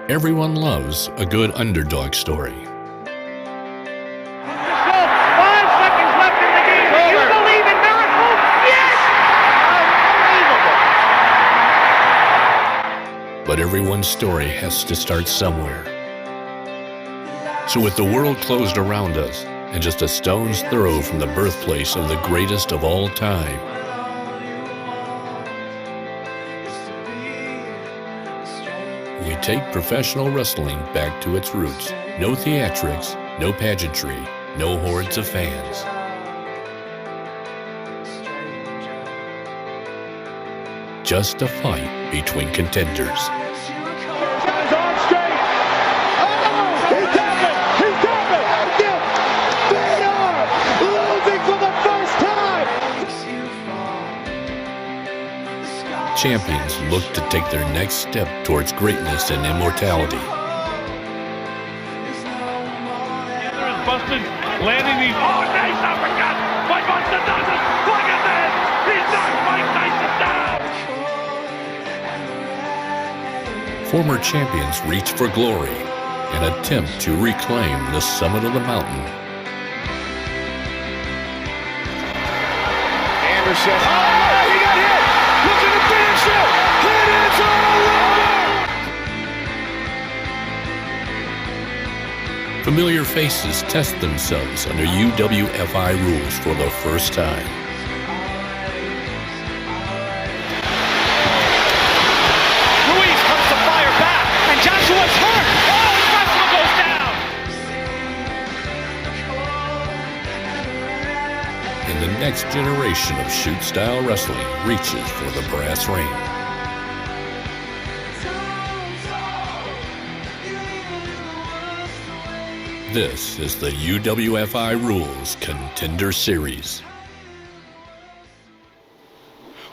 Everyone loves a good underdog story. 5 seconds left in the game. Do you believe in miracles? Yes! Unbelievable! But everyone's story has to start somewhere. So with the world closed around us and just a stone's throw from the birthplace of the greatest of all time, we take professional wrestling back to its roots. No theatrics, no pageantry, no hordes of fans. Just a fight between contenders. Champions look to take their next step towards greatness and immortality. Busted, landing these. Oh, nice uppercut! Mike Tyson does it! Look at this! He's knocked Mike Tyson down! Former champions reach for glory and attempt to reclaim the summit of the mountain. Anderson. Oh, he got hit! Look at the finish it! It is all over! Familiar faces test themselves under UWFI rules for the first time. Ruiz comes to fire back, and Joshua's hurt! Oh, Wrestler goes down! And the next generation of shoot-style wrestling reaches for the brass ring. This is the UWFI Rules Contender Series.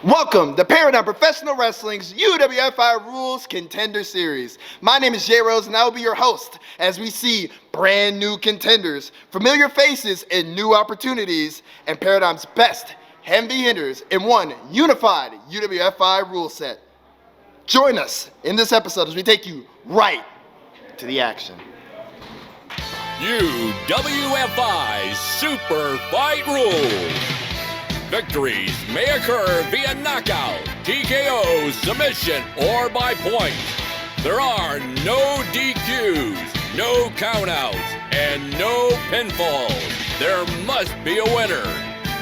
Welcome to Paradigm Professional Wrestling's UWFI Rules Contender Series. My name is Jay Rose, and I will be your host as we see brand new contenders, familiar faces, and new opportunities, and Paradigm's best heavy hitters in one unified UWFI rule set. Join us in this episode as we take you right to the action. UWFI Super Fight Rules. Victories may occur via knockout, TKO, submission, or by points. There are no DQs, no countouts, and no pinfalls. There must be a winner.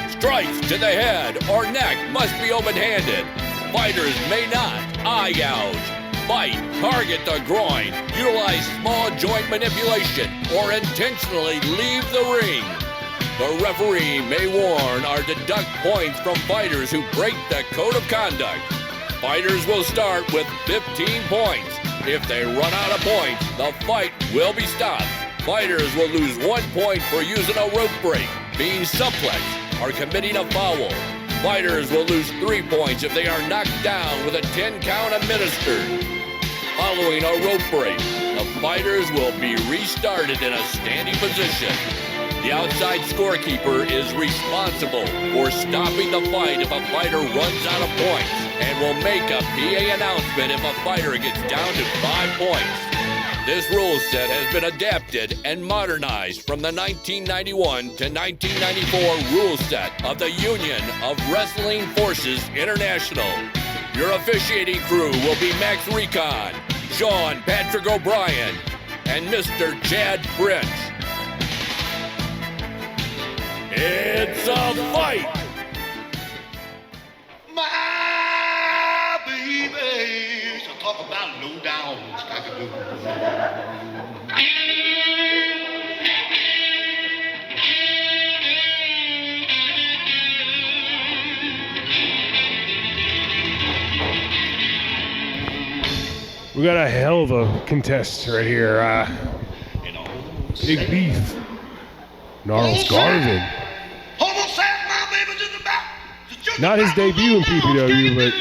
Strikes to the head or neck must be open-handed. Fighters may not eye gouge, bite, target the groin, utilize small joint manipulation, or intentionally leave the ring. The referee may warn or deduct points from fighters who break the code of conduct. Fighters will start with 15 points. If they run out of points, the fight will be stopped. Fighters will lose 1 point for using a rope break, being suplexed, or committing a foul. Fighters will lose 3 points if they are knocked down with a 10 count administered. Following a rope break, the fighters will be restarted in a standing position. The outside scorekeeper is responsible for stopping the fight if a fighter runs out of points and will make a PA announcement if a fighter gets down to 5 points. This rule set has been adapted and modernized from the 1991 to 1994 rule set of the Union of Wrestling Forces International. Your officiating crew will be Max Recon, Sean Patrick O'Brien, and Mr. Chad French. It's a fight! My baby, so talk about low down, cock-a-doodle. We got a hell of a contest right here. Big Beef, Gnarls Garvin. Not his debut in PPW, but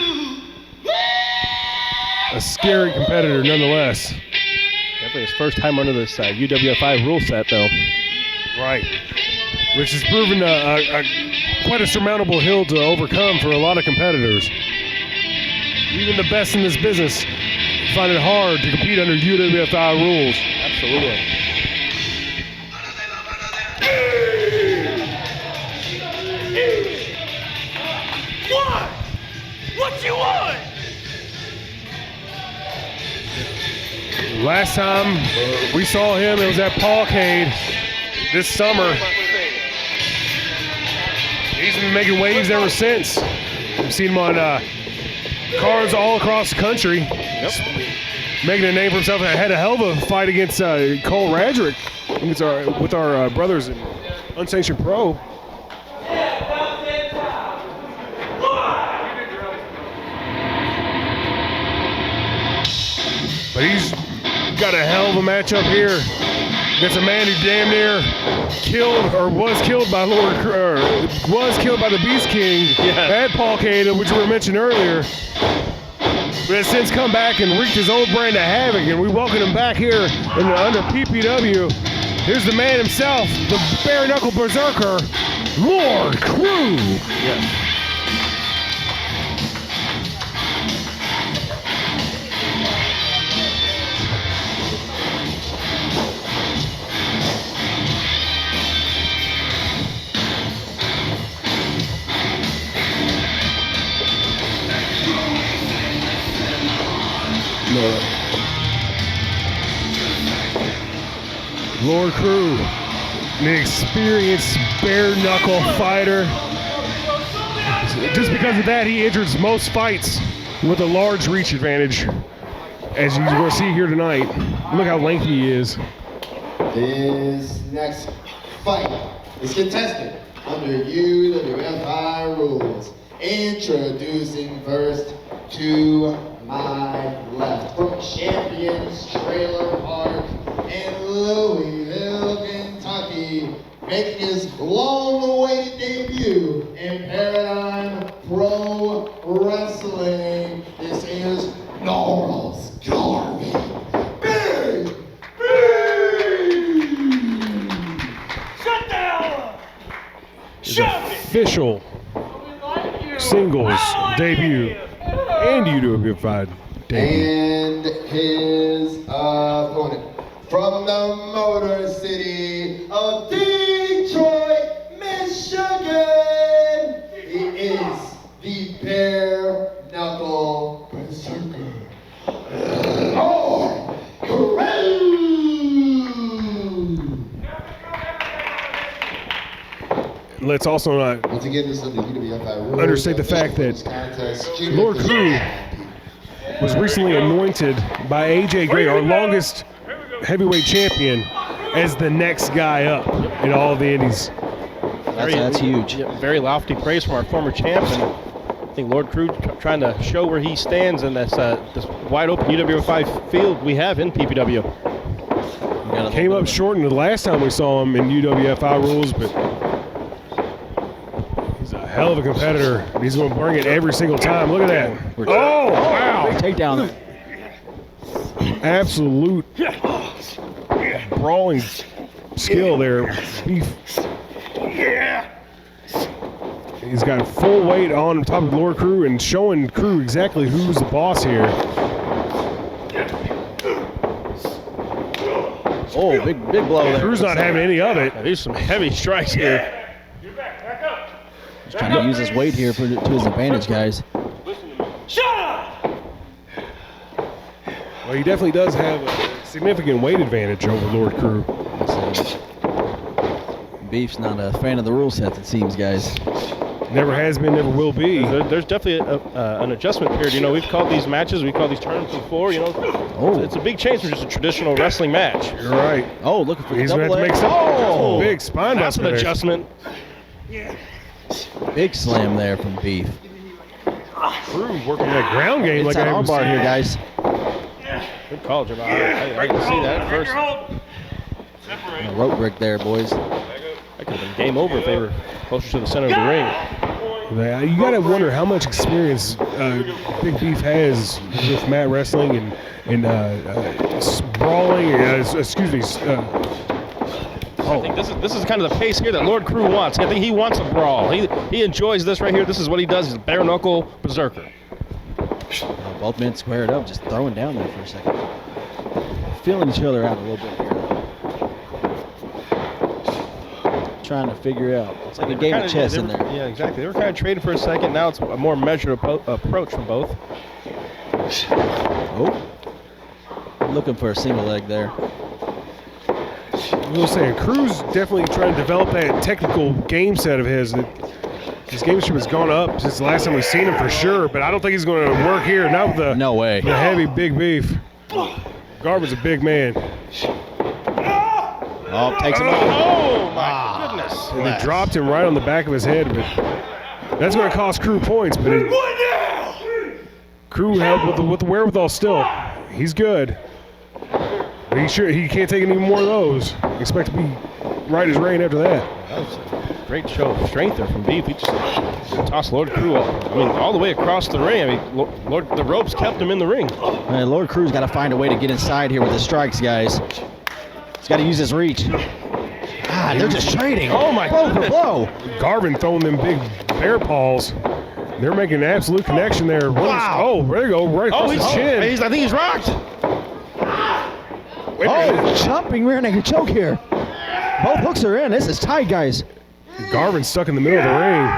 a scary competitor nonetheless. Definitely his first time under this UWFI rule set, though. Right. Which has proven quite a surmountable hill to overcome for a lot of competitors. Even the best in this business find it hard to compete under UWFI rules. Absolutely. What you want? Last time we saw him, it was at Paulcade this summer. He's been making waves ever since. We've seen him on cards all across the country. Yep. Making a name for himself. I had a hell of a fight against Cole Radrick with our brothers in Unsanctioned Pro. But he's got a hell of a matchup here against a man who damn near killed or was killed by the Beast King at Paulcade, which we mentioned earlier. But has since come back and wreaked his own brand of havoc, and we welcome him back here under PPW. Here's the man himself, the bare knuckle berserker, Lord Crew. Yes. Lord Crew, an experienced bare knuckle fighter. Just because of that, he enters most fights with a large reach advantage, as you're going to see here tonight. Look how lengthy he is. This next fight is contested under UWFI rules. Introducing first to my left from Champions Trailer Park in Louisville, Kentucky, making his long-awaited debut in Paradigm Pro Wrestling. This is Gnarls Garvey. Big! Shut down! His official singles debut and UWFI debut. And his opponent from the Motor City of Detroit, Michigan, he is the bare knuckle berserker, Lord Crew. Let's also not Once again, this is the UWFI rules. understate the fact that Lord Crew was recently anointed by AJ Gray, our longest heavyweight champion, as the next guy up in all the indies. That's huge. Yeah, very lofty praise from our former champ, and I think Lord Crew trying to show where he stands in this wide open UWFI field we have in PPW. Came up short in the last time we saw him in UWFI rules, but he's a hell of a competitor. He's going to bring it every single time. Look at that. Oh, wow. Takedown. Absolute brawling skill there. He's got full weight on top of Lord Crew and showing Crew exactly who's the boss here. Oh, big blow there. Crew's not having any of it. There's some heavy strikes here. He's trying to use his weight here to his advantage, guys. Shut up! Well, he definitely does have a significant weight advantage over Lord Crew. Beef's not a fan of the rule sets, it seems, guys. Never has been, never will be. There's definitely an adjustment period. You know, we've called these matches, we call these tournaments before. You know, it's a big change from just a traditional wrestling match. You're right. Oh, looking for the He's going to double have to make some big spine That's an buster there. adjustment. Big slam there from Beef. Crew working that ground game It's like an I haven't armbar seen. here, guys. Good call, Jim. I didn't see that at first. And a rope break there, boys. That could have been game over if they were closer to the center of the ring. You got to wonder how much experience Big Beef has with mat wrestling and brawling. I think this is kind of the pace here that Lord Crew wants. I think he wants a brawl. He enjoys this right here. This is what he does. He's a bare knuckle berserker. Both men squared up, just throwing down there for a second. Feeling each other out a little bit here. Trying to figure out. It's like a game of chess in there. Yeah, exactly. They were kind of trading for a second. Now it's a more measured approach from both. Oh. Looking for a single leg there. I was saying, Cruz definitely trying to develop that technical game set of his. His gamemanship has gone up since the last time we've seen him for sure, but I don't think he's going to work here. Not with the, no way. The heavy big beef. Garvin's a big man. Oh, takes him out. Oh, my goodness. And they dropped him right on the back of his head, but that's going to cost Crew points. But Crew held with the wherewithal still. He's good. But he can't take any more of those. Expect to be right as rain after that. That was a great show of strength there from Beef. He just tossed Lord Crew all the way across the ring. I mean, the ropes kept him in the ring. Man, Lord Crew's got to find a way to get inside here with his strikes, guys. He's got to use his reach. God, they're just trading. Oh, my blow for blow. Garvin throwing them big bear paws. They're making an absolute connection there. Wow. Oh, there you go. Right across his chin. I think he's rocked. Jumping rear naked choke here. Both hooks are in. This is tight, guys. Garvin's stuck in the middle of the ring.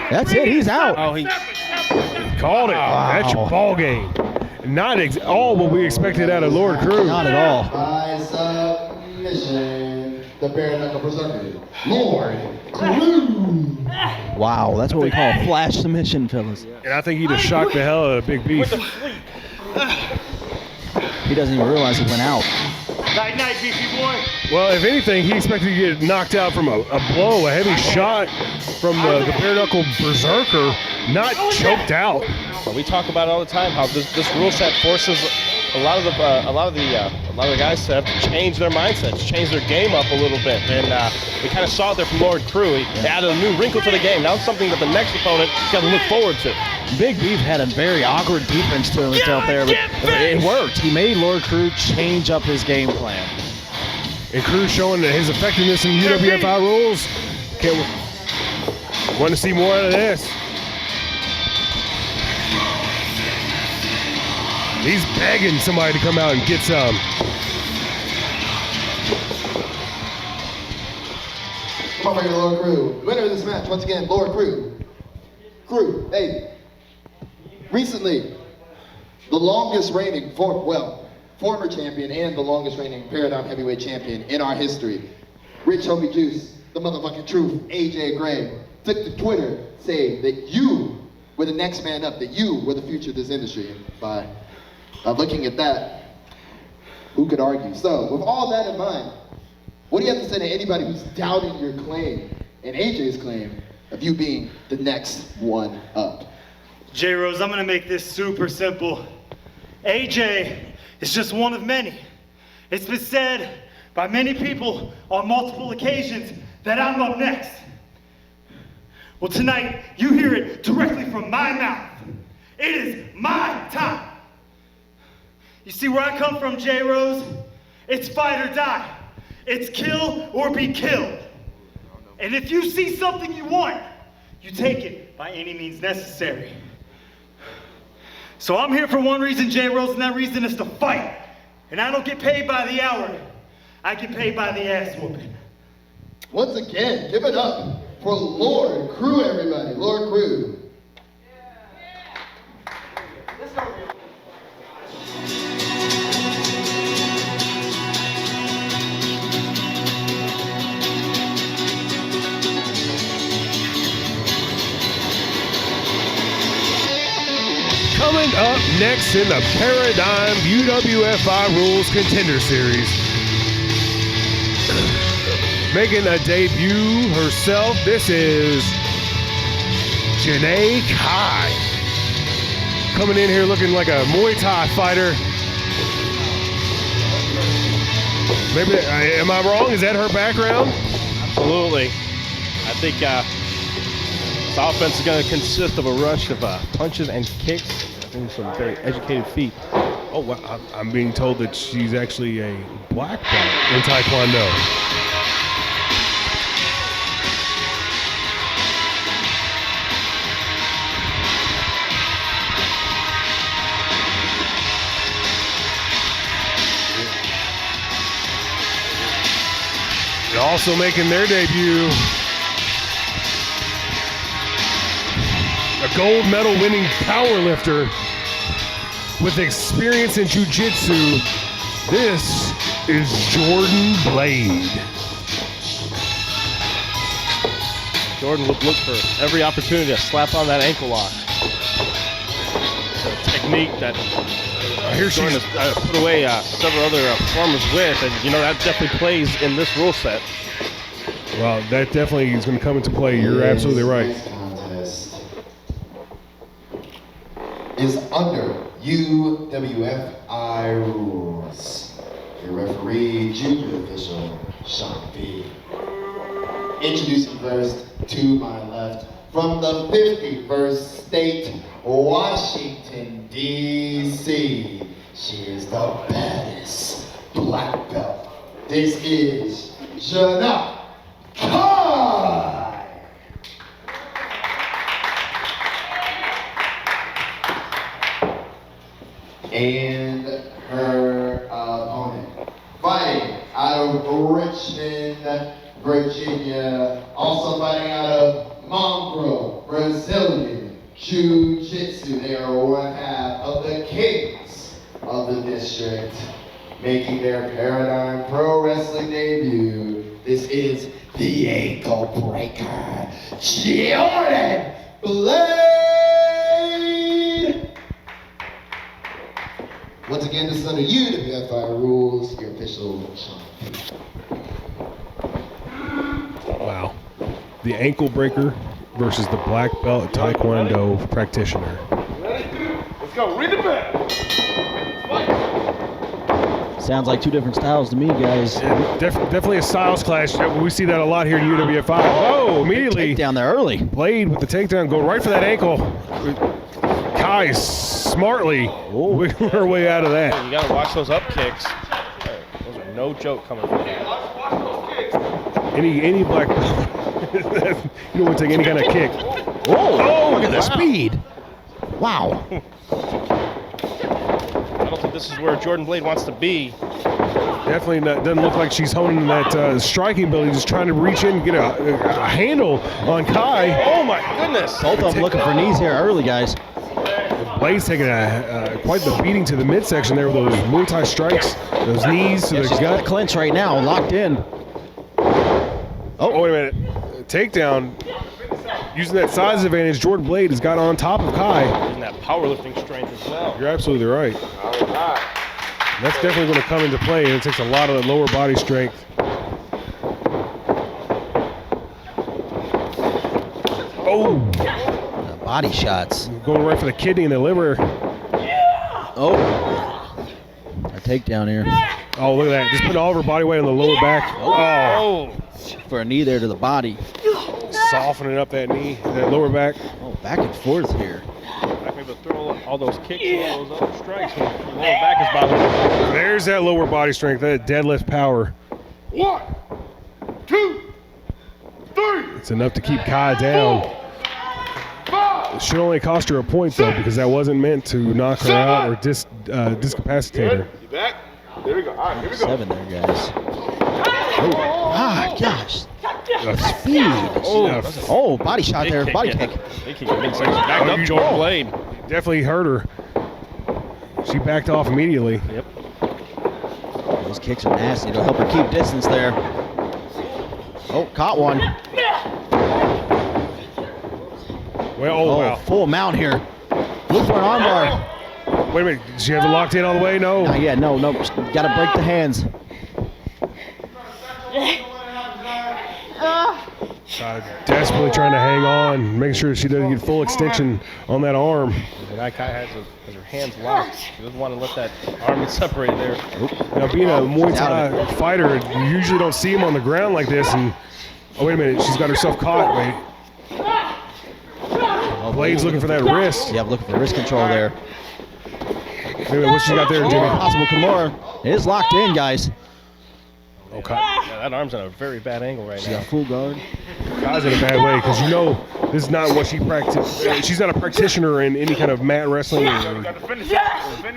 That's it. He's out. Oh, he called it. Wow. That's your ball game. Not all what we expected out of Lord Crew. Not at all. By submission, the bare knuckle berserker, Lord Crew. Wow, that's what we call a flash submission, fellas. And I think he just shocked the hell out of Big Beef. He doesn't even realize he went out. Night, night, beefy boy. Well, if anything, he expected to get knocked out from a blow, a heavy shot from the bare knuckle berserker, not choked out. Well, we talk about it all the time how this rule set forces a lot of the guys to have to change their mindsets, change their game up a little bit, and we kind of saw it there from Lord Crew. He added a new wrinkle to the game. Now it's something that the next opponent got to look forward to. Big Beef had a very awkward defense to himself there, but it worked. He made Lord Crew change up his game plan. And Crew showing his effectiveness in UWFI rules. Want to see more out of this. He's begging somebody to come out and get some. My favorite Lord Crew. Winner of this match, once again, Lord Crew. Crew, hey. Recently, the longest reigning, former champion and the longest reigning Paradigm Heavyweight Champion in our history, Rich Homie Juice, the motherfucking truth, AJ Gray, took to Twitter saying that you were the next man up, that you were the future of this industry. By looking at that, who could argue? So, with all that in mind, what do you have to say to anybody who's doubting your claim and AJ's claim of you being the next one up? J-Rose, I'm gonna make this super simple. AJ is just one of many. It's been said by many people on multiple occasions that I'm up next. Well, tonight, you hear it directly from my mouth. It is my time. You see where I come from, J-Rose? It's fight or die. It's kill or be killed. And if you see something you want, you take it by any means necessary. So I'm here for one reason, J-Rose, and that reason is to fight. And I don't get paid by the hour. I get paid by the ass whooping. Once again, give it up for Lord Crew, everybody. Lord Crew. Coming up next in the Paradigm UWFI Rules Contender Series. Making a debut herself, this is Janae Kai. Coming in here looking like a Muay Thai fighter. Maybe, am I wrong? Is that her background? Absolutely. I think this offense is going to consist of a rush of punches and kicks. I think some very educated feet. Oh, well, I'm being told that she's actually a black belt in Taekwondo. Also making their debut, a gold medal winning powerlifter with experience in jiu-jitsu. This is Jordan Blade. Jordan would look for every opportunity to slap on that ankle lock. It's a technique that Jordan has put away several other performers with, and you know that definitely plays in this rule set. Well, that definitely is going to come into play. You're absolutely right. This contest is under UWFI rules. Your referee, junior official, Sean B. Introducing first, to my left, from the 51st state, Washington, D.C. She is the baddest black belt. This is Janelle Kai. And her opponent, fighting out of Richmond, Virginia, also fighting out of Mongrel, Brazilian Jiu-Jitsu. They are one half of the kings of the district, making their Paradigm Pro Wrestling debut. This is the ankle breaker, Jordan Blade. Once again, this is under UWFI rules, your official champion. Wow. The ankle breaker versus the black belt Taekwondo practitioner. Let's go. Read the back. Sounds like two different styles to me, guys. Definitely a styles clash. We see that a lot here in UWFI. Whoa, immediately. Down there early. Blade with the takedown, go right for that ankle. Kai smartly wiggling her way out of that. You gotta watch those up kicks. Those are no joke coming from there. Any black belt, you don't want to take any kind of kick. Oh, look at the speed. Wow. I don't think this is where Jordan Blade wants to be. Definitely doesn't look like she's honing that striking ability, just trying to reach in and get a handle on Kai. Oh my goodness. Both of them looking for knees here early, guys. Blade's taking quite the beating to the midsection there with those Muay Thai strikes, those knees to the gut. Clinch right now, locked in. Oh, wait a minute. Takedown. Using that size advantage, Jordan Blade has got on top of Kai. Using that powerlifting strength as well. You're absolutely right. That's definitely going to come into play, and it takes a lot of the lower body strength. Oh! Body shots. Going right for the kidney and the liver. Oh. A takedown here. Oh, look at that. Just putting all of her body weight on the lower back. Oh. For a knee there to the body. Softening up that knee, that lower back. Oh, back and forth here. Back able to throw all those kicks and all those other strikes when the lower back is bothering. There's that lower body strength, that deadlift power. 1, 2, 3. It's enough to keep Kai down. It should only cost her a point, though, because that wasn't meant to knock her out or discapacitate her. You back? There we go. All right, here we go. 7 there, guys. Gosh. Speed. Oh, body shot there. Body kick. Big kick. Back up Jordan Blade. Definitely hurt her. She backed off immediately. Yep. Those kicks are nasty. It'll help her keep distance there. Oh, caught one. Well, wow. Full mount here. Look for an armbar. Wait a minute. Did she have it locked in all the way? No. Not yet. No. Got to break the hands. Desperately trying to hang on, make sure she doesn't get full extension on that arm. And Kai has her hands locked. She doesn't want to let that arm get separated there. Now, being a Muay Thai fighter, you usually don't see him on the ground like this. And oh, wait a minute, she's got herself caught. Wait. Blade's looking for that wrist. Yeah, looking for wrist control there. Wait a minute, what she got there, Jimmy? Possible Kimura. It is locked in, guys. Okay. Yeah, that arm's in a very bad angle right She now. got full guard. Kai's in a bad way because you know this is not what she practices. She's not a practitioner in any kind of mat wrestling or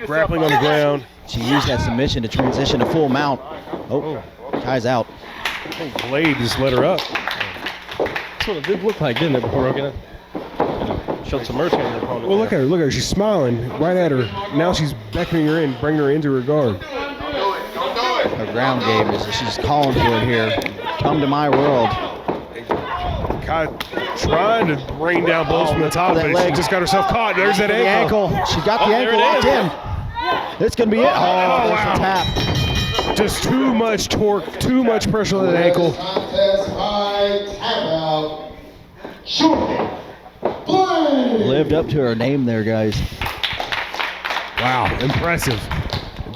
grappling on the ground. She used that submission to transition to full mount. Oh, Kai's out. think Blade just let her up. That's what it did look like, didn't it, before Rogan showed some mercy on the opponent? Well, look at her. She's smiling right at her. Now she's beckoning her in, bringing her into her guard. Her ground game is she's calling for it here. Come to my world. Kai trying to rain down blows from the top, but she just got herself caught. There's that ankle. She got the ankle locked in. It's going to be it. Oh, there's a tap. Just too much torque, too much pressure on that ankle. Contest by tap out. Shooting. Blade. Lived up to her name there, guys. Wow, impressive.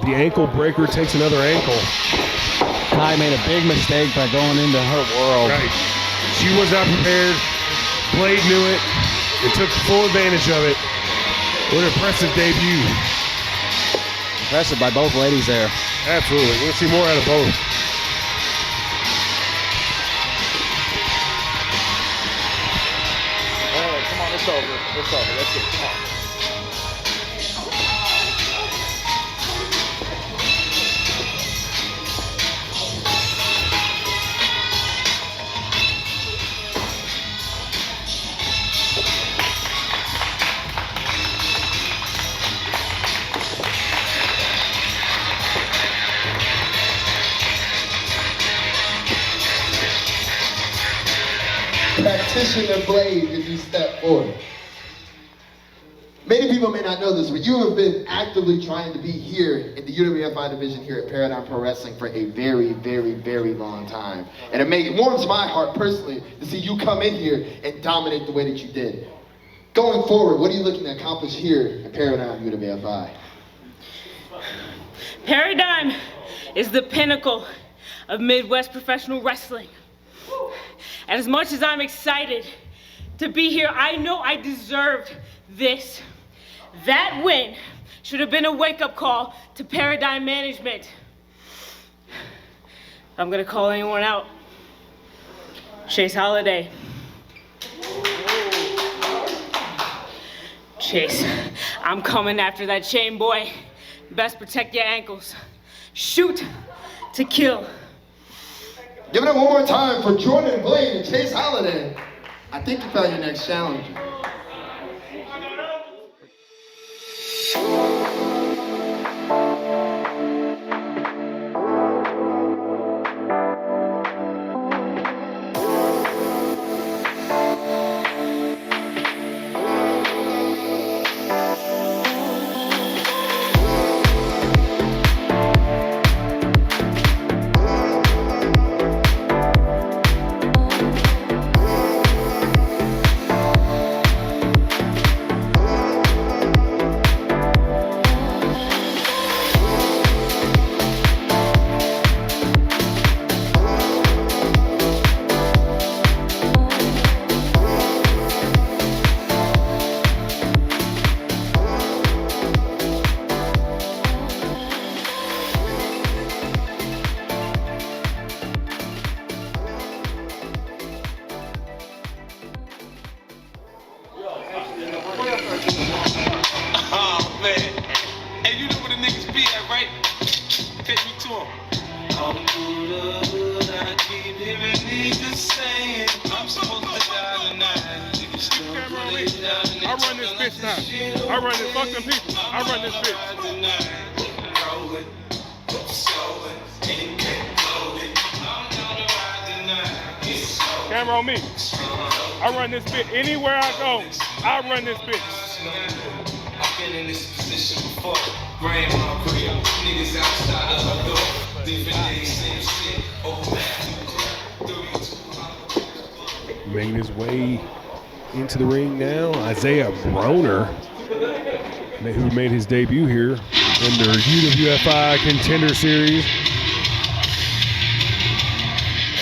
The ankle breaker takes another ankle. Kai made a big mistake by going into her world. Right. She was not prepared. Blade knew it and took full advantage of it. What an impressive debut. Impressive by both ladies there. Absolutely. We're going to see more out of both. All right, come on, it's over. It's over. That's it. Come on. Practitioner Blade, if you step forward. Many people may not know this, but you have been actively trying to be here in the UWFI division here at Paradigm Pro Wrestling for a very, very, very long time. And it warms my heart personally to see you come in here and dominate the way that you did. Going forward, what are you looking to accomplish here at Paradigm UWFI? Paradigm is the pinnacle of Midwest professional wrestling. And as much as I'm excited to be here, I know I deserved this. That win should have been a wake-up call to Paradigm management. I'm gonna call anyone out. Chase Holiday. Chase, I'm coming after that chain boy. Best protect your ankles. Shoot to kill. Give it up one more time for Jordan Blade and Chase Holiday. I think you found your next challenger. I run this bitch now. I run this. Fuck them people. I run this bitch. Camera on me. I run this bitch. Anywhere I go, I run this bitch. I've been in this position before. Grandma, niggas outside of her door. Different days, same shit. Making his way into the ring now, Isaiah Broner, who made his debut here in their UWFI Contender Series.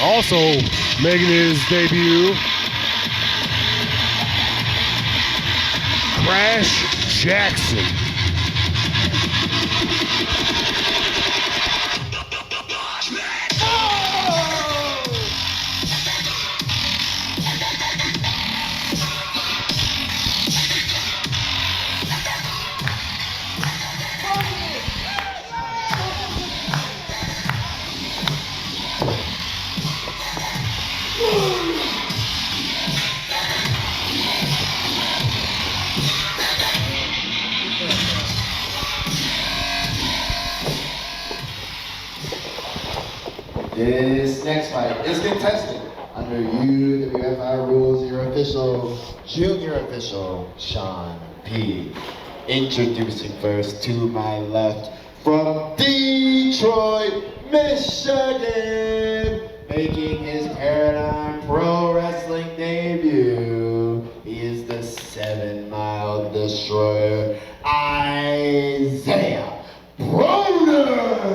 Also making his debut, Crash Jackson. This next fight is contested under UWFI rules. Your official, junior official, Sean P. Introducing first to my left from Detroit, Michigan, making his Paradigm Pro Wrestling debut. He is the 7-Mile Destroyer, Isaiah Broner.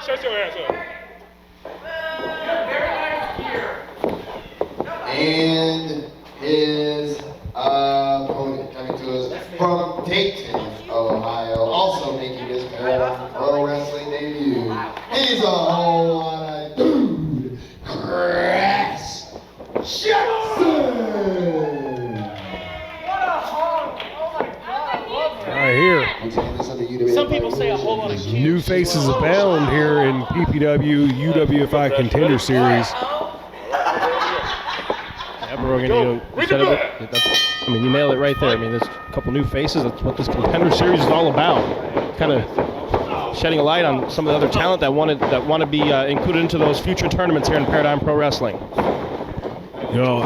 Shut your ass up. And his opponent coming to us from Dayton, Ohio, also making his Paradigm Pro Wrestling debut. He's a whole lot of dude, Chris Jackson. Right here. Some people say a whole lot of shit. New faces abound here in PPW UWFI Contender Series. I mean, you nailed it right there. I mean, there's a couple new faces. That's what this Contender Series is all about. Kind of shedding a light on some of the other talent that want to be included into those future tournaments here in Paradigm Pro Wrestling. You know,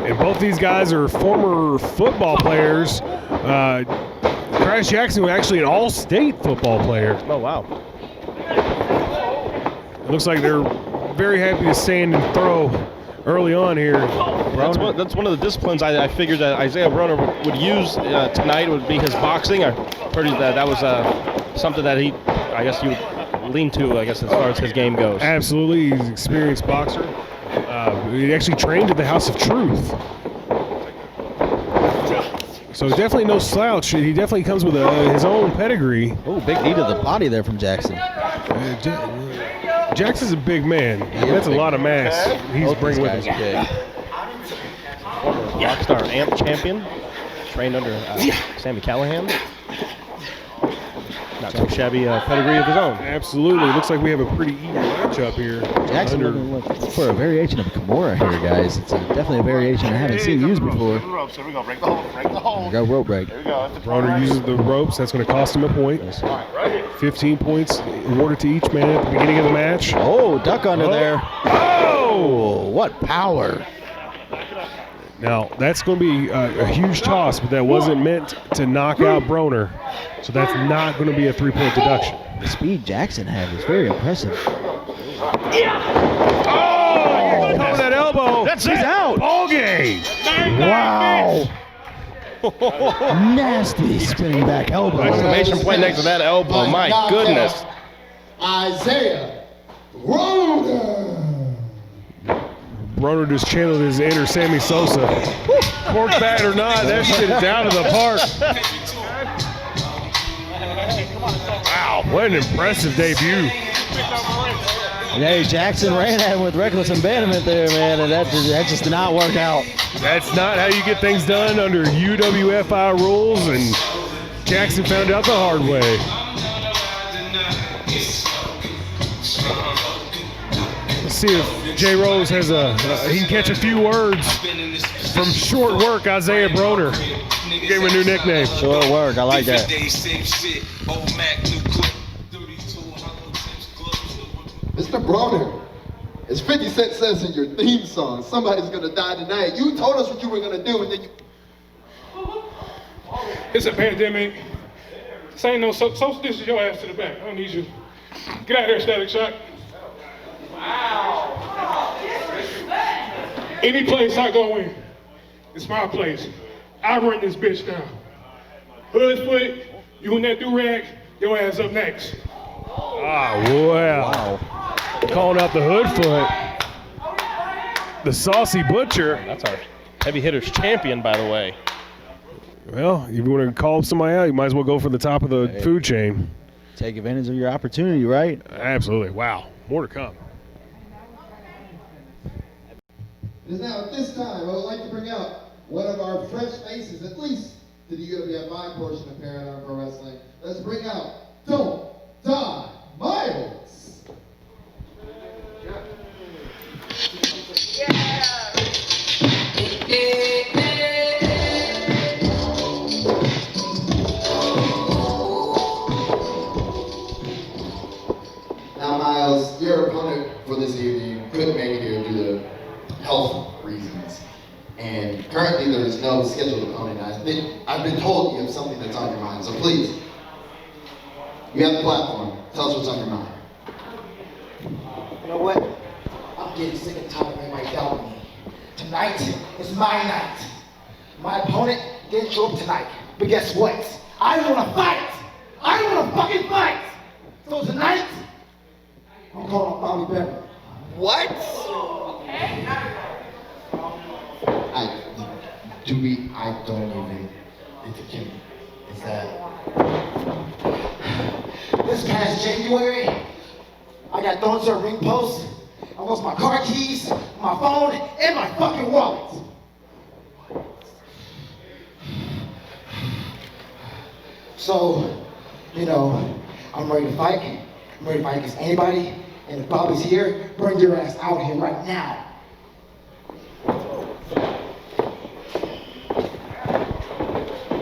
and both these guys are former football players. Chris Jackson was actually an all-state football player. Oh, wow. It looks like they're very happy to stand and throw early on here. That's one of the disciplines I figured that Isaiah Broner would use tonight would be his boxing. I heard that was something that I guess you would lean to, I guess, as far as his game goes. Absolutely. He's an experienced boxer. He actually trained at the House of Truth. So definitely no slouch. He definitely comes with his own pedigree. Oh, big knee to the body there from Jackson. Jackson's a big man. That's a lot of mass he's bringing with him. Rockstar AMP champion, trained under Sammy Callahan. Not too shabby pedigree of his own. Absolutely. Looks like we have a pretty even matchup here. Jackson looking for a variation of Kimura here, guys. It's definitely a variation I haven't seen used before. Here we go. Break the hold. Break the hold. Go rope break. There we go. Broner uses the ropes. That's going to cost him a point. 15 points awarded to each man at the beginning of the match. Oh, duck under there. Oh, what power. Now, that's going to be a huge toss, but that wasn't meant to knock out Broner. So that's not going to be a 3-point deduction. The speed Jackson had was very impressive. Oh, that elbow. He's out. Ball game. Wow. Nasty spinning back elbow. Exclamation point next to that elbow. My goodness. Isaiah Broner. Broner just channeled his inner Sammy Sosa. Cork bat or not, that shit is out of the park. Wow, what an impressive debut. Hey, Jackson ran at him with reckless abandonment there, man, and that just did not work out. That's not how you get things done under UWFI rules, and Jackson found out the hard way. Let's see if J. Rose has he can catch a few words from short work, Isaiah Broner. Gave him a new nickname. Short work, I like that. Mr. Broner, as 50 Cent says in your theme song, somebody's gonna die tonight. You told us what you were gonna do, and then you... It's a pandemic. This ain't no social distance your ass to the back. I don't need you. Get out of here, Static Shock. Wow. Any place I go in, it's my place. I run this bitch down. Hoodfoot, you in that do-rag, your ass up next. Ah, wow. Calling out the Hoodfoot. The Saucy Butcher. That's our heavy hitters champion, by the way. Well, if you want to call somebody out, you might as well go for the top of the food chain. Take advantage of your opportunity, right? Absolutely. Wow. More to come. It is now at this time I would like to bring out one of our fresh faces, at least to the UWFI portion of Paradigm Pro Wrestling. Let's bring out Don't Die Miles. Now And currently there is no scheduled opponent. I've been told you have something that's on your mind, so please, you have the platform. Tell us what's on your mind. You know what? I'm getting sick and tired of everybody doubting me. Tonight is my night. My opponent didn't show up tonight, but guess what? I want to fight. I want to fucking fight. So tonight, I'm calling Bobby Beverly. What? I don't even entertain. Is that? This past January, I got thrown to a ring post. I lost my car keys, my phone, and my fucking wallet. So, you know, I'm ready to fight. I'm ready to fight against anybody. And if Bobby's here, bring your ass out here right now.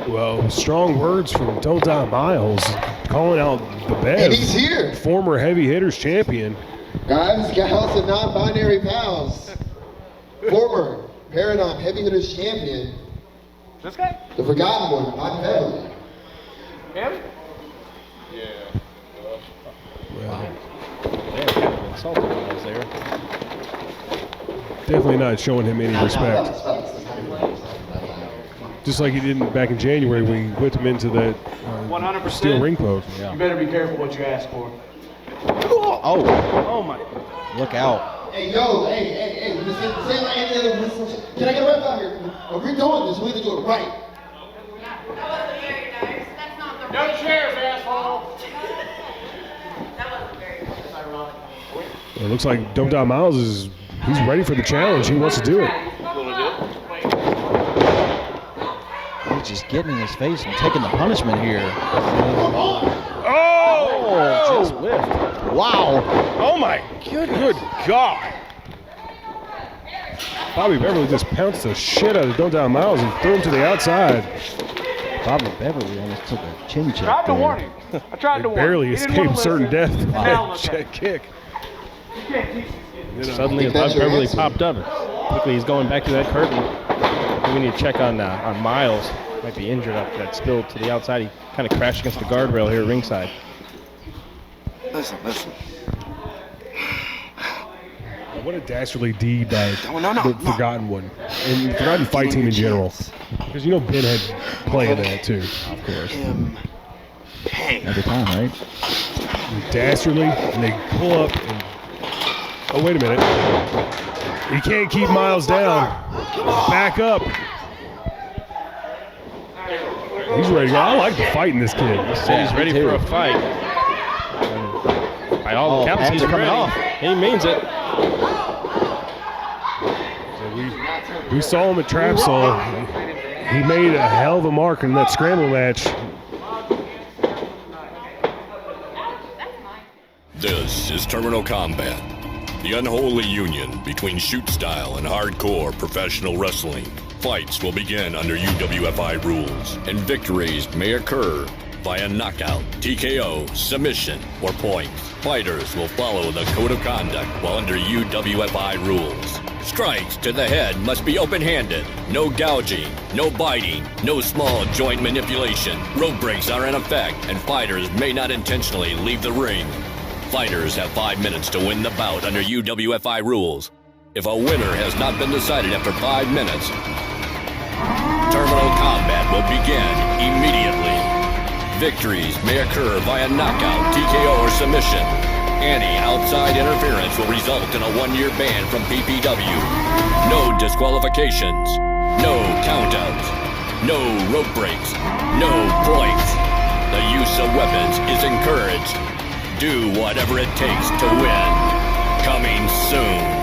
Well, strong words from Don't Die Miles, calling out the Bev. And he's here. Former heavy hitters champion. Guys, gals, and non-binary pals. Former Paradigm Heavy Hitters champion. This guy? The forgotten one, Bobby Beverly. Him? Well, Yeah, kind of insulted when I was there. definitely not showing him any respect. Just like he didn't back in January when he whipped him into that 100%. steel ring post. You better be careful what you ask for. Oh, Oh my. look out. Hey, yo, hey, this ain't like any other. Can I get a rep out here? If we're doing this, we need to do it right. No chairs, asshole. It looks like Don't Die Miles he's ready for the challenge. He wants to do it. He's just getting in his face and taking the punishment here. Oh! Just whiffed. Wow. Oh my good God. Bobby Beverly just pounced the shit out of Don't Die Miles and threw him to the outside. Bobby Beverly almost took a chin check Tried to there. warn him. I tried to warn him. Barely He didn't escaped wanna certain listen. death by Now a look at him. kick. You can't teach these kids. Suddenly, think that's Bobby your Beverly answer? popped up. Quickly, he's going back to that curtain. We need to check on Miles. Might be injured after that spill to the outside. He kind of crashed against the guardrail here at ringside. Listen. What a dastardly deed by No. the Forgotten One. And the Forgotten Fight team in general. Because you know Ben had played that too. Of course. Him. Bang. Every time, right? Dastardly, and they pull up and oh, wait a minute. He can't keep Miles down. Back up. He's ready to go. I like the fight in this kid. He said he's ready for a fight. And by all accounts, pads he's are coming ready. off. He means it. So we saw him at Trap Soul. He made a hell of a mark in that scramble match. This is Terminal Combat, the unholy union between shoot style and hardcore professional wrestling. Fights will begin under UWFI rules, and victories may occur via knockout, TKO, submission, or points. Fighters will follow the code of conduct while under UWFI rules. Strikes to the head must be open-handed. No gouging, no biting, no small joint manipulation. Rope breaks are in effect, and fighters may not intentionally leave the ring. Fighters have 5 minutes to win the bout under UWFI rules. If a winner has not been decided after 5 minutes, terminal combat will begin immediately. Victories may occur via knockout, TKO, or submission. Any outside interference will result in a 1-year ban from PPW. No disqualifications, no countouts, no rope breaks, no points. The use of weapons is encouraged. Do whatever it takes to win. Coming soon.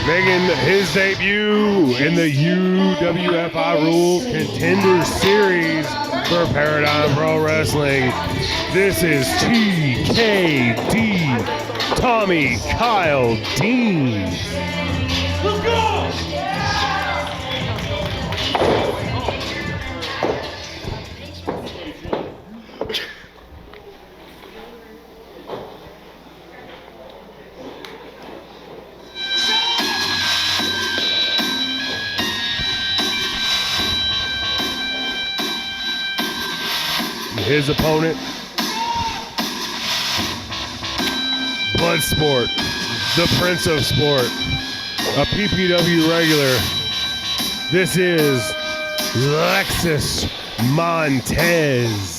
Making his debut in the UWFI Rules Contender Series for Paradigm Pro Wrestling. This is TKD, Tommy Kyle Dean. Let's go! His opponent, Bloodsport, the Prince of Sport, a PPW regular. This is Lexus Montez.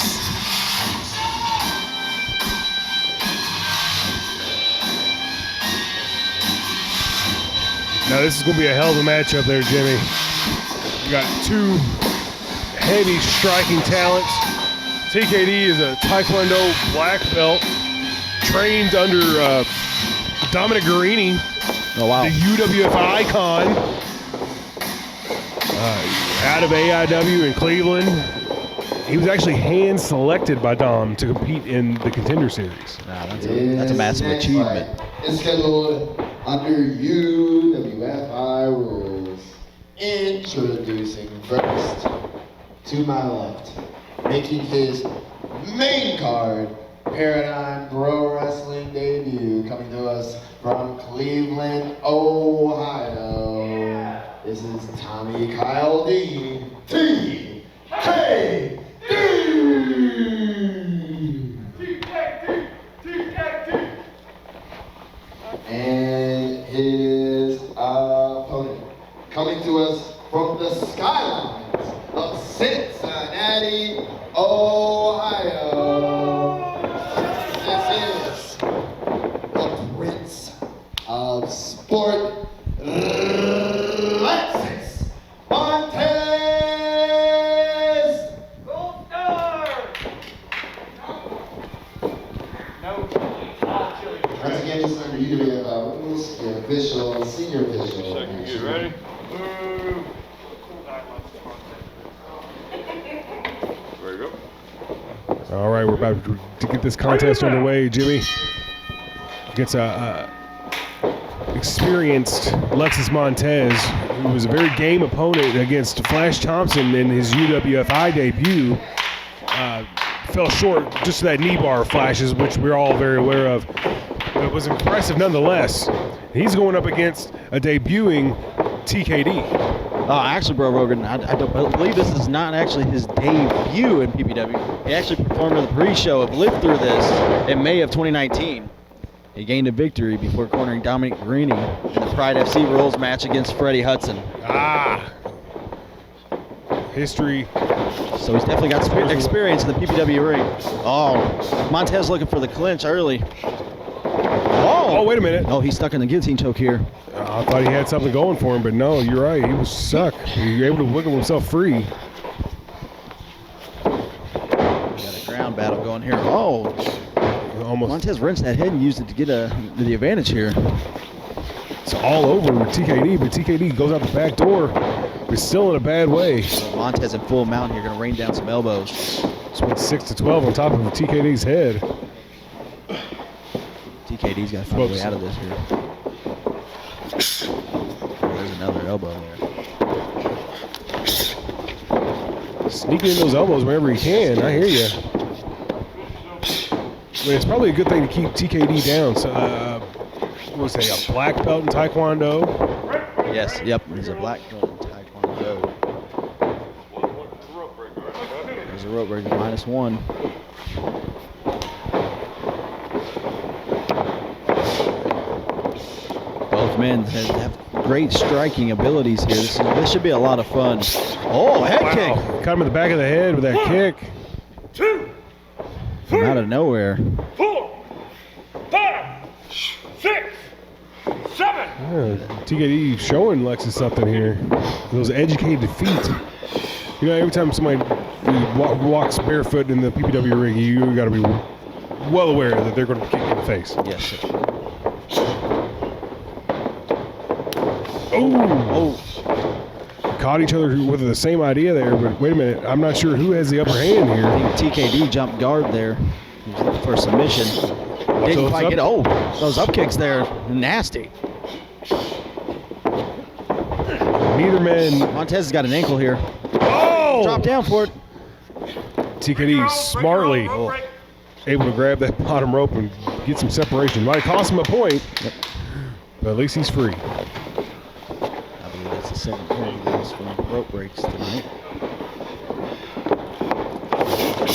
Now this is going to be a hell of a matchup there, Jimmy. We got two heavy striking talents. TKD is a Taekwondo black belt, trained under Dominic Guarini, oh, wow. the UWF icon, out of AIW in Cleveland. He was actually hand-selected by Dom to compete in the Contender Series. Wow, that's a massive achievement. It's scheduled under UWFI rules. Introducing first, to my left, making his main card Paradigm Pro Wrestling debut, coming to us from Cleveland, Ohio. This is Tommy Kyle Dean, TKD. And his opponent, coming to us from the skylines of Cincinnati, Ohio. This is the Prince of Sport, Lexus Montez. Gold Star! No chili. Once again, this is under UWF rules, your official, senior official. You ready? There you go. All right, we're about to get this contest underway, Jimmy. Against a experienced Lexus Montez, who was a very game opponent against Flash Thompson in his UWFI debut. Fell short just to that knee bar flashes, which we're all very aware of. But it was impressive nonetheless. He's going up against a debuting TKD. Actually, Bro Rogan, I don't believe this is not actually his debut in PPW. He actually performed in the pre-show of Live Through This in May of 2019. He gained a victory before cornering Dominic Guarini in the Pride FC Rules match against Freddie Hudson. History. So he's definitely got experience in the PPW ring. Oh, Montez looking for the clinch early. Oh, wait a minute. Oh, he's stuck in the guillotine choke here. I thought he had something going for him, but no, you're right. He was stuck. He was able to wiggle himself free. Got a ground battle going here. Oh, almost. Montez wrenched that head and used it to get the advantage here. It's all over TKD, but TKD goes out the back door. But still in a bad way. Montez in full mount here, going to rain down some elbows. Just went 6-12 on top of TKD's head. TKD's got to find a way out of this here. There's another elbow there. Sneaking in those elbows wherever he can. I hear you. I mean, it's probably a good thing to keep TKD down. So, what was it, a black belt in Taekwondo? Yes, yep, he's a black belt in Taekwondo. There's a rope breaker, -1. Both men have great striking abilities here. This should be a lot of fun. Oh, head kick! Caught him in the back of the head with that kick. 2, From out of nowhere. 4, 5, 6, 7. TKD showing Lexus something here. Those educated feet. You know, every time somebody walks barefoot in the PPW ring, you got to be well aware that they're going to kick you in the face. Yes, sir. Oh! Caught each other with the same idea there, but wait a minute. I'm not sure who has the upper hand here. I think TKD jumped guard there. looking for a submission. Didn't quite get it. Oh, those up kicks there, nasty. Neither man. Montez has got an ankle here. Oh! Drop down for it. TKD smartly able to grab that bottom rope and get some separation. Might cost him a point, but at least he's free. I believe that's the second point he lost from rope breaks tonight.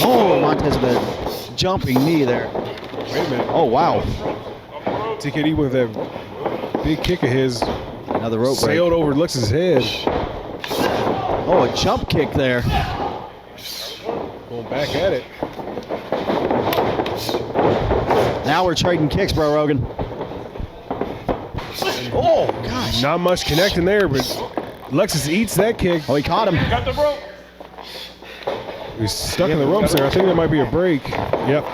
Oh, Montez with a jumping knee there. Wait a minute. Oh, wow. TKD with that big kick of his. Another rope break. Sailed over Lux's head. Oh, a jump kick there. Going back at it. Now we're trading kicks, bro, Rogan. Oh, gosh. Not much connecting there, but Lexus eats that kick. Oh, he caught him. Got the rope. He's stuck in the ropes there. I think that might be a break. Yep.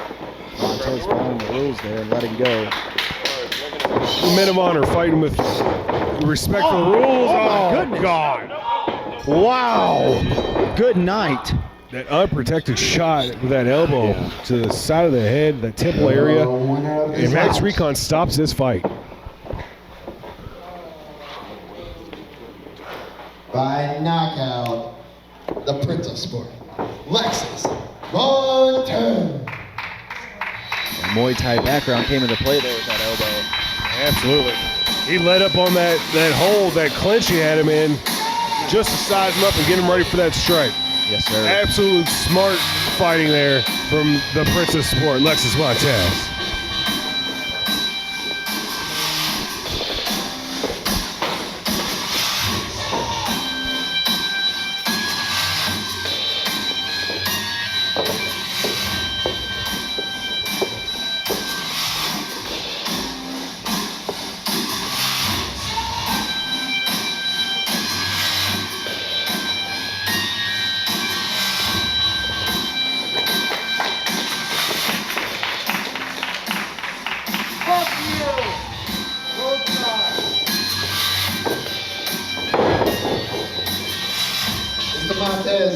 Montez following the rules there and letting go. The men of honor fighting with respect for the rules. Oh, my goodness. God. Wow. Good night. That unprotected shot with that elbow to the side of the head, that temple area. And Max Recon stops this fight. By knockout, the Prince of Sport, Lexus Montez. The Muay Thai background came into play there with that elbow. Absolutely. He led up on that hold, that clinch he had him in, just to size him up and get him ready for that strike. Yes, sir. Absolute smart fighting there from the Prince of Sport, Lexus Montez.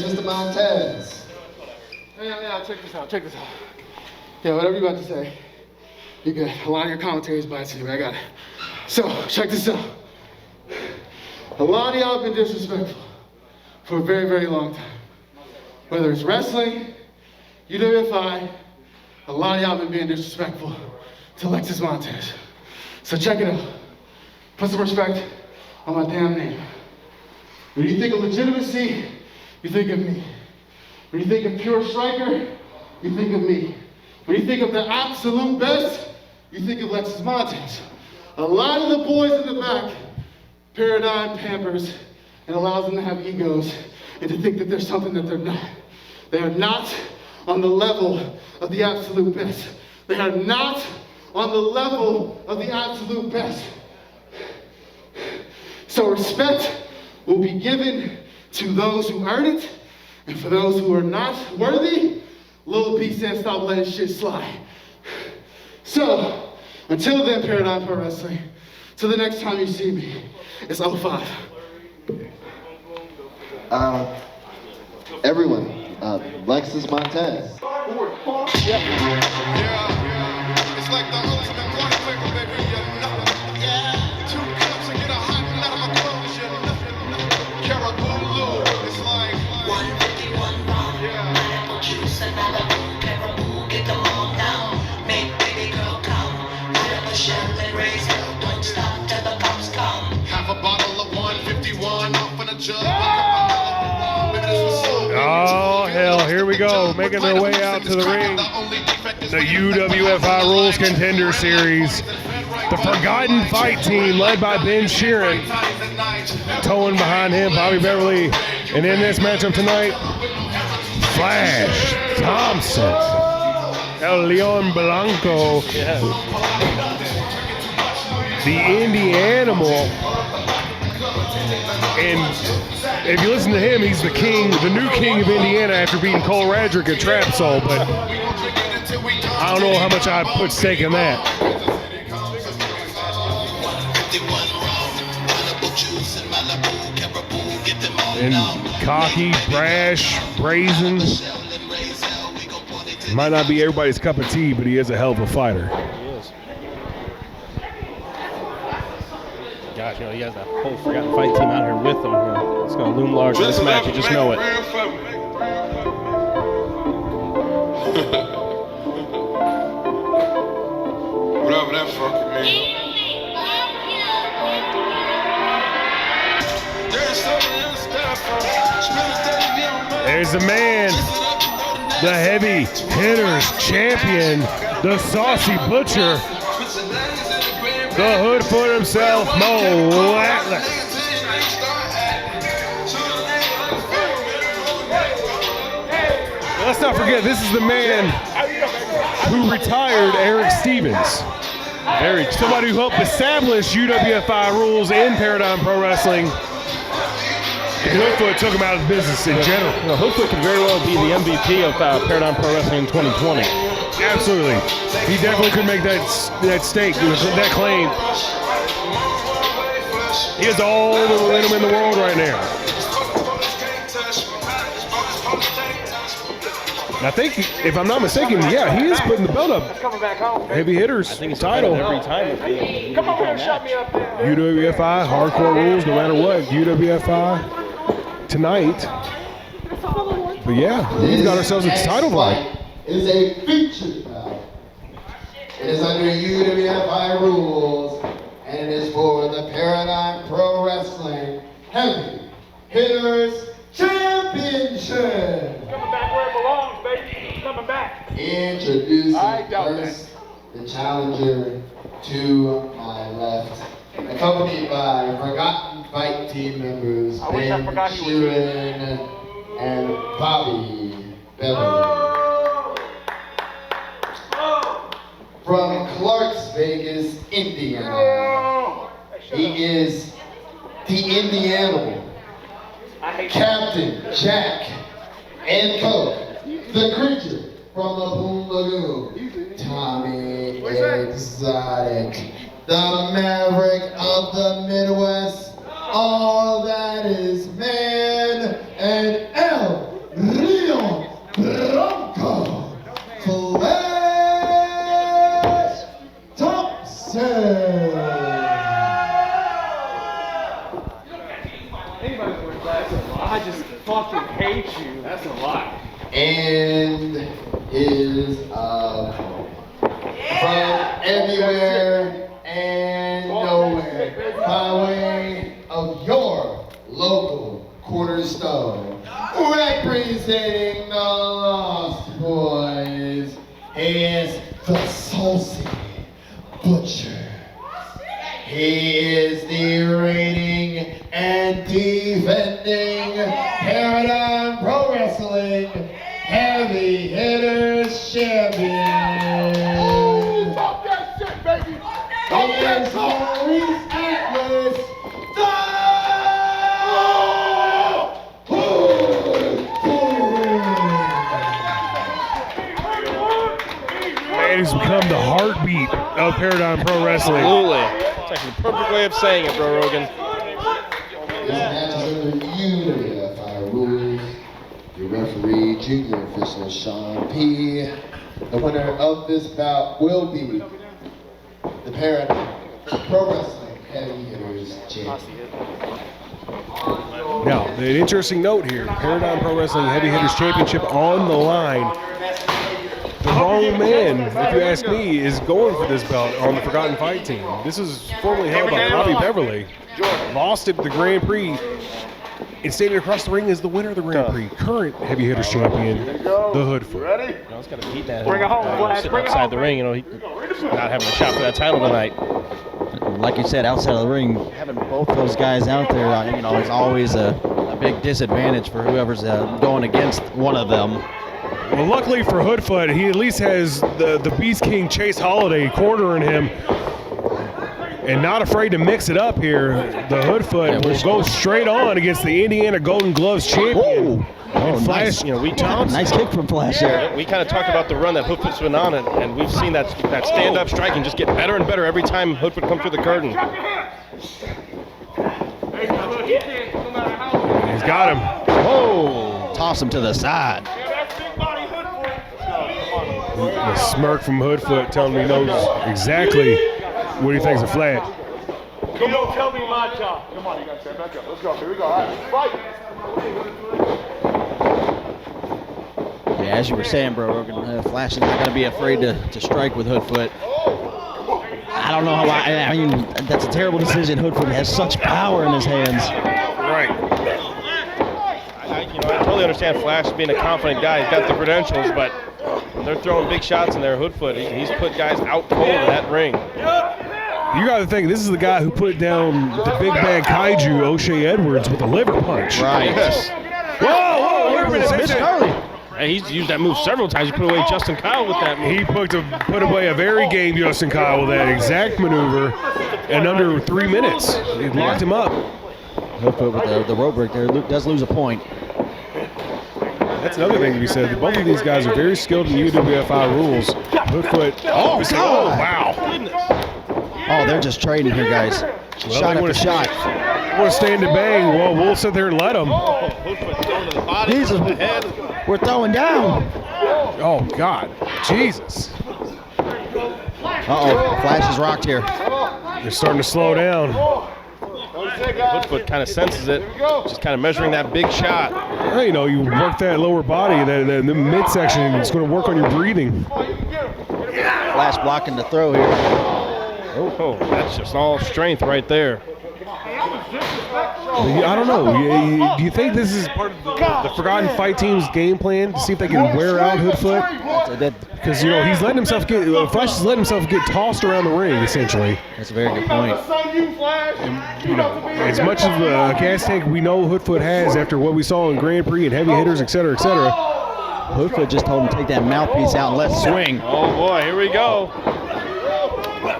Mr. Montez. Yeah, check this out. Yeah, whatever you're about to say, you're good. A lot of your commentary is biased anyway, I got it. So, check this out. A lot of y'all have been disrespectful for a very, very long time. Whether it's wrestling, UWFI, a lot of y'all have been being disrespectful to Lexus Montez. So check it out. Put some respect on my damn name. When you think of legitimacy, you think of me. When you think of pure striker, you think of me. When you think of the absolute best, you think of Lexus Montez. A lot of the boys in the back, Paradigm pampers and allows them to have egos and to think that there's something that they're not. They are not on the level of the absolute best. They are not on the level of the absolute best. So respect will be given to those who earn it, and for those who are not worthy, Lil P said stop letting shit slide. So, until then, Paradigm Pro Wrestling, till the next time you see me, it's 05. Everyone, Lexus Montez. It's like the ultimate party favor, baby. You're nothing. Yeah. 2 cups and get a hot nut of my clothes. You're nothing. Caraboo, it's like 151 wrong. Yeah. Pineapple juice and Malibu. Caraboo, get them all down. Make baby girl come. Light up a shell and raise hell. Don't stop till the cops come. Half a bottle of 151 off in a jug. Oh, hell, here we go. Making their way out to the ring. The UWFI Rules Contender Series. The Forgotten Fight Team led by Ben Sheeran. Towing behind him, Bobby Beverly. And in this matchup tonight, Flash Thompson. El Leon Blanco. The Indie Animal. And if you listen to him, he's the king, the new king of Indiana after beating Cole Radrick at Trap Soul, but I don't know how much I put stake in that. And cocky, brash, brazen. Might not be everybody's cup of tea, but he is a hell of a fighter. He is. Gosh, he has that whole Forgotten Fight team out here with him. Here. It's going to loom large in this match. You just know it. Whatever that fucking means. There's the man, the heavy hitters champion, the saucy butcher, the Hoodfoot himself, Mo Atlas. Let's not forget, this is the man who retired Eric Stevens. Somebody who helped establish UWFI rules in Paradigm Pro Wrestling. And Hoodfoot took him out of business in general. Hoodfoot could very well be the MVP of Paradigm Pro Wrestling in 2020. Absolutely. He definitely could make that stake, that claim. He has all the momentum in the world right now. I think, if I'm not mistaken, yeah, he is putting the belt up. Heavy hitters title. Every time. Come over here and shut me up there. UWFI, hardcore rules, no matter what. UWFI tonight. But yeah, we've got ourselves a title fight. It is a featured bout. It is under UWFI rules, and it is for the Paradigm Pro Wrestling Heavy Hitters Championship. Coming back where it belongs, baby. Coming back. Introducing first the challenger to my left, accompanied by Forgotten Fight team members Ben Sheeran and Bobby Beverly. From Clarks Vegas, Indiana, he is the Indiana Captain Jack and Coke, the creature from the Boom Lagoon, Tommy Exotic, the Maverick of the Midwest, all that is man, and El Rio Bronco, Flash Thompson. I just fucking hate you. That's a lie. And is from everywhere and nowhere by way of your local cornerstone, representing the Lost Boys, is the Saucy Butcher. He is the reigning and defending Paradigm Pro Wrestling Heavy Hitters Champion. Talk that shit, baby. He is Maurice Atlas, Man, he's become the heartbeat of Paradigm Pro Wrestling. Absolutely. It's actually the perfect way of saying it, Bro Rogan. This match is under UWFI rules. Your referee, junior official Sean P. The winner of this bout will be the Paradigm Pro Wrestling Heavy Hitters Champion. Now, an interesting note here, Paradigm Pro Wrestling Heavy Hitters Championship on the line. The wrong man, if you ask me, is going for this belt on the Forgotten Fight team. This is formerly held by Bobby Beverly. Lost at the Grand Prix. And standing across the ring is the winner of the Grand Prix, current Heavy Hitters champion, the Hoodfoot. Ready? He's got to beat that. Bring it home, Flash. Sitting Bring it outside home, the ring, he's not having a shot for that title tonight. Like you said, outside of the ring, having both those guys out there, is always a big disadvantage for whoever's going against one of them. Well, luckily for Hoodfoot, he at least has the Beast King Chase Holiday cornering him and not afraid to mix it up here. The Hoodfoot will go straight on against the Indiana Golden Gloves champion. Oh, Flash, nice. Nice kick from Flash there. We kind of talked about the run that Hoodfoot's been on, and we've seen that stand-up striking just get better and better every time Hoodfoot comes through the curtain. He's got him. Oh, toss him to the side. The smirk from Hoodfoot telling me he knows exactly what he thinks of Flash. Come on, tell me my job. Come on, you guys stand back up. Let's go. Here we go. All right, fight. Yeah, as you were saying, bro, Rogan, Flash is not going to be afraid to strike with Hoodfoot. I don't know how I mean, that's a terrible decision. Hoodfoot has such power in his hands. Right. I totally understand Flash being a confident guy. He's got the credentials, but when they're throwing big shots in there, Hoodfoot, he's put guys out cold in that ring. You got to think, this is the guy who put down the big bad kaiju, O'Shea Edwards, with a liver punch. Right. Yes. Whoa, wait a minute. Miss Carly. And he's used that move several times. He put away Justin Kyle with that move. He put away a very game Justin Kyle with that exact maneuver in under 3 minutes. He locked him up. Hoodfoot with the rope break there does lose a point. That's another thing to be said. Both of these guys are very skilled in UWFI rules. Hoodfoot. Oh, God. Oh, wow. Oh, they're just trading here, guys. Well, Shot after shot. Want to stand and bang? Well, we'll sit there and let them. Hoodfoot throwing to the body, Jesus, the head. we're throwing down. Oh, God. Jesus. Uh-oh, Flash is rocked here. They're starting to slow down. Hoodfoot kind of senses it, just kind of measuring that big shot. Well, you know, you work that lower body, the midsection, it's going to work on your breathing. Flash blocking the throw here. Oh, that's just all strength right there. I don't know. Do you think this is part of the Forgotten Fight team's game plan to see if they can wear out Hoodfoot? Because, you know, he's letting himself get, Flash is letting himself get tossed around the ring, essentially. That's a very good point. And, you know, as much of a gas tank we know Hoodfoot has after what we saw in Grand Prix and heavy hitters, et cetera, et cetera. Hoodfoot just told him to take that mouthpiece out and let's swing. Oh, boy, here we go.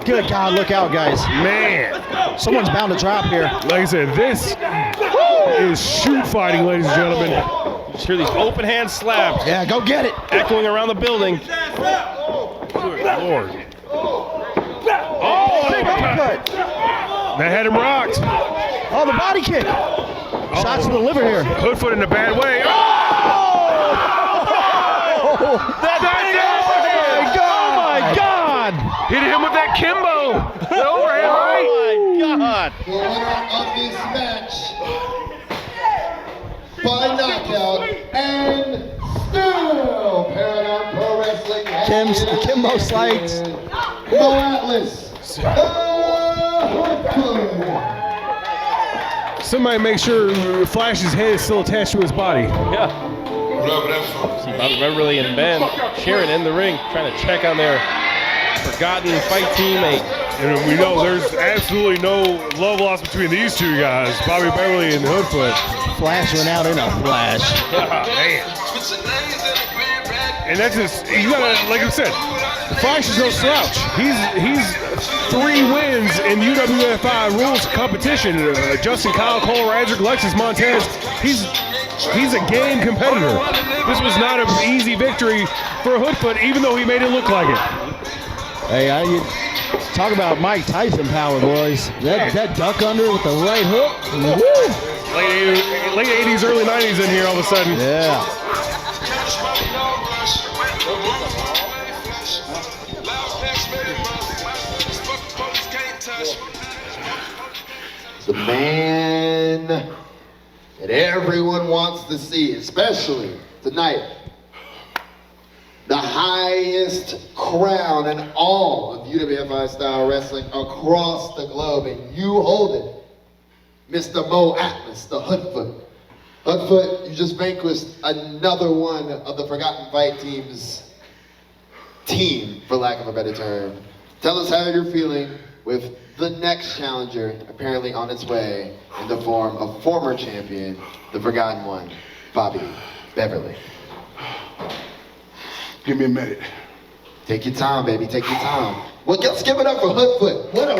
Good God, look out, guys. Man. Someone's bound to drop here. Like I said, this is shoot fighting, ladies and gentlemen. Just hear these open hand slaps. Yeah, go get it. Echoing around the building. Good Lord. Oh, big uppercut. That had him rocked. Oh, the body kick. Shots to the liver here. Hoodfoot in a bad way. Oh! That oh my God. Hit him with that Kimbo. The overhand right. Oh, my God. The winner of this match by knockout and still Paradigm Pro Wrestling Kimbo Sykes. Mo Atlas. Somebody make sure Flash's head is still attached to his body. Yeah. See Bobby Beverly and Ben cheering in the ring, trying to check on their Forgotten Fight teammate. And we know there's absolutely no love lost between these two guys, Bobby Beverly and Hoodfoot. Flash went out in a flash. Man. And that's just, you gotta, like I said, Flash is no slouch. He's 3 wins in UWFI rules competition. Justin Kyle, Cole Radrick, Lexus Montez. He's a game competitor. This was not an easy victory for Hoodfoot, even though he made it look like it. Hey, you talk about Mike Tyson power, boys. That duck under with the right hook. Woo! Late 80s, early 90s in here all of a sudden. Yeah. The man that everyone wants to see, especially tonight. The highest crown in all of UWFI style wrestling across the globe, and you hold it. Mr. Mo Atlas, the Hoodfoot. Hoodfoot, you just vanquished another one of the Forgotten Fight team's team, for lack of a better term. Tell us how you're feeling with the next challenger apparently on its way in the form of former champion, the Forgotten One, Bobby Beverly. Give me a minute. Take your time, baby, take your time. Well, let's give it up for Hoodfoot. What an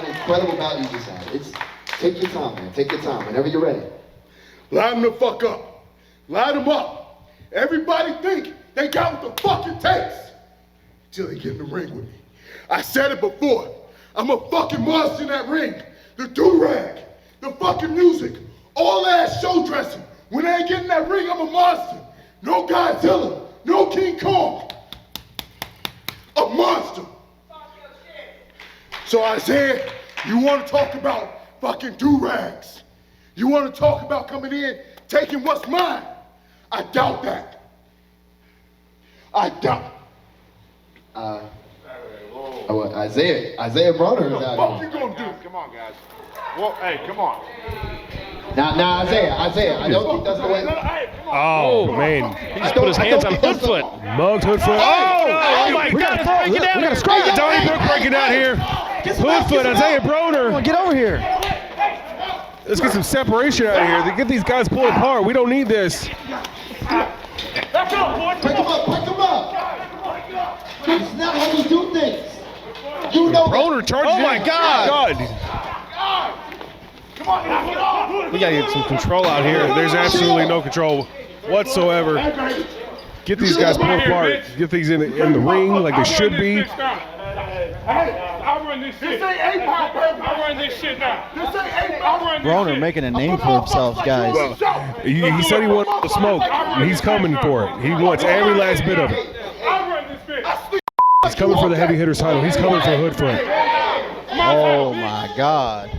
incredible bout you just had. Take your time, man, take your time, whenever you're ready. Line them the fuck up. Line them up. Everybody think they got what the fuck it takes till they get in the ring with me. I said it before. I'm a fucking monster in that ring. The do-rag, the fucking music, all ass show dressing. When I get in that ring, I'm a monster. No Godzilla, No King Kong. A monster. So Isaiah, you want to talk about fucking do-rags? You want to talk about coming in, taking what's mine? I doubt that. I doubt. Isaiah Broner is What the out fuck here. you gonna do? Come on, guys. Well, hey, come on. Now, Isaiah, I don't think that's the way. Oh, man. He just put his hands on Hoodfoot. Mugged Hoodfoot. Oh my God, it's breaking down. We got a scrap. Donnie Brook breaking down here. Hoodfoot, Isaiah Broner. Get over here. Let's get some separation out of here. To get these guys pulled apart. We don't need this. Pick him up, pick him up. It's not how we do things. You know Broner charges Oh, my in. God. Come on. We got to get some control out here. There's absolutely no control whatsoever. Get these guys pulled apart. Get these in the ring like they should be. I run this shit. This ain't 8-Pound, baby. I run this shit now. This ain't 8-Pound. Broner making a name for himself, guys. He said he wanted the smoke, and he's coming for it. He wants every last bit of it. I run this bitch. He's coming for the heavy hitters title. He's coming for Hoodfoot. Oh my God.